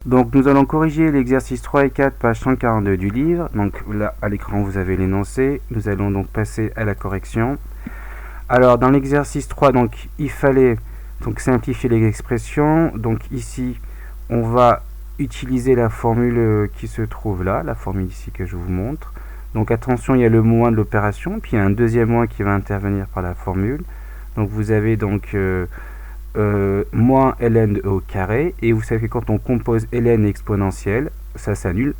Donc nous allons corriger l'exercice 3 et 4, page 142 du livre. Donc là à l'écran vous avez l'énoncé. Nous allons donc passer à la correction. Alors dans l'exercice 3, donc il fallait donc simplifier les expressions. Donc ici on va utiliser la formule qui se trouve là, la formule ici que je vous montre. Donc attention, il y a le moins de l'opération, puis il y a un deuxième moins qui va intervenir par la formule. Donc vous avez donc moins ln de e au carré, et vous savez que quand on compose ln exponentielle, ça s'annule.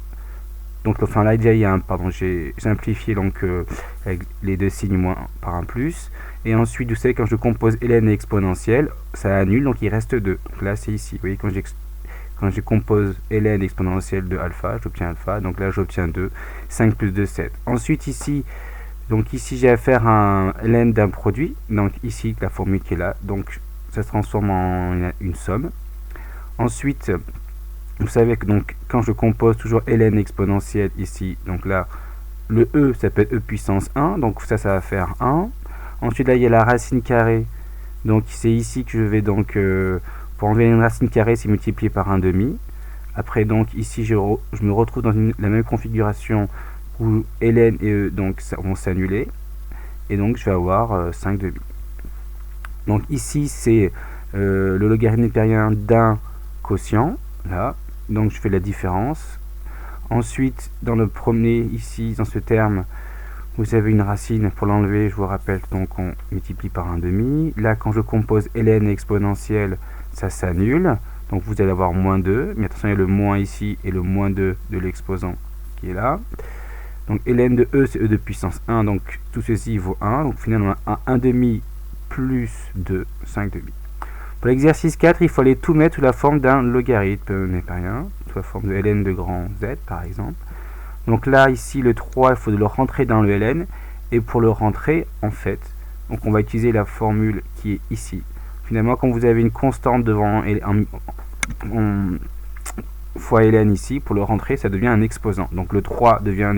Donc enfin là déjà il y a un, pardon, j'ai simplifié donc avec les deux signes moins par un plus, et ensuite vous savez quand je compose ln exponentielle, ça annule, donc il reste 2. Donc là c'est ici, vous voyez quand je compose ln exponentielle de alpha, j'obtiens alpha, donc là j'obtiens 2, 5 plus 2, 7. Ensuite ici, donc ici j'ai affaire à un ln d'un produit, donc ici la formule qui est là, donc ça se transforme en une somme. Ensuite, vous savez que donc quand je compose toujours ln exponentielle ici, donc là le e ça peut être e puissance 1, donc ça va faire 1. Ensuite là il y a la racine carrée, donc c'est ici que je vais donc pour enlever une racine carrée c'est multiplié par 1/2. Après donc ici je me retrouve dans la même configuration où ln et e donc ça vont s'annuler, et donc je vais avoir 5/2. Donc ici c'est le logarithme népérien d'un quotient, là, donc je fais la différence. Ensuite dans le premier, ici dans ce terme, vous avez une racine, pour l'enlever je vous rappelle, donc on multiplie par 1/2. Là quand je compose ln exponentielle, ça s'annule, donc vous allez avoir moins 2, mais attention il y a le moins ici et le moins 2 de l'exposant qui est là. Donc ln de e c'est e de puissance 1, donc tout ceci vaut 1, donc finalement 1/2 plus 2, 5/2. Pour l'exercice 4, il faut aller tout mettre sous la forme d'un logarithme népérien, sous la forme de ln de grand Z par exemple. Donc là, ici, le 3, il faut le rentrer dans le ln, et pour le rentrer, en fait, donc on va utiliser la formule qui est ici. Finalement, quand vous avez une constante devant fois ln ici, pour le rentrer, ça devient un exposant. Donc le 3 devient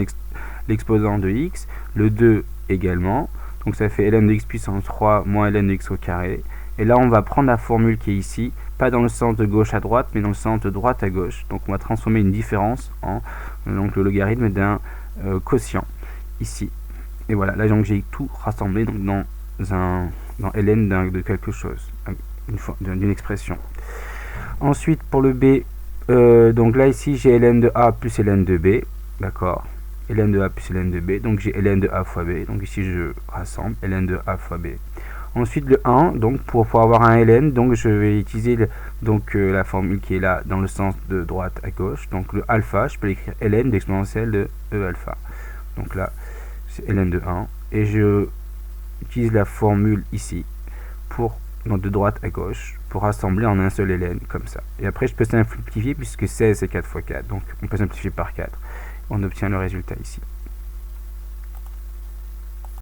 l'exposant de x, le 2 également, donc ça fait ln de x puissance 3 moins ln de x au carré. Et là on va prendre la formule qui est ici, pas dans le sens de gauche à droite, mais dans le sens de droite à gauche. Donc on va transformer une différence en donc le logarithme d'un quotient ici. Et voilà, là donc j'ai tout rassemblé donc dans ln de quelque chose, d'une expression. Ensuite pour le b, donc là ici j'ai ln de a plus ln de b, d'accord, ln de a plus ln de b, donc j'ai ln de a fois b, donc ici je rassemble ln de a fois b. Ensuite le 1, donc pour avoir un ln, donc je vais utiliser la formule qui est là dans le sens de droite à gauche, donc le alpha, je peux l'écrire ln d'exponentielle de e alpha. Donc là c'est ln de 1, et je utilise la formule ici pour donc de droite à gauche pour rassembler en un seul ln comme ça. Et après je peux simplifier puisque 16 c'est 4 fois 4, donc on peut simplifier par 4. On obtient le résultat ici.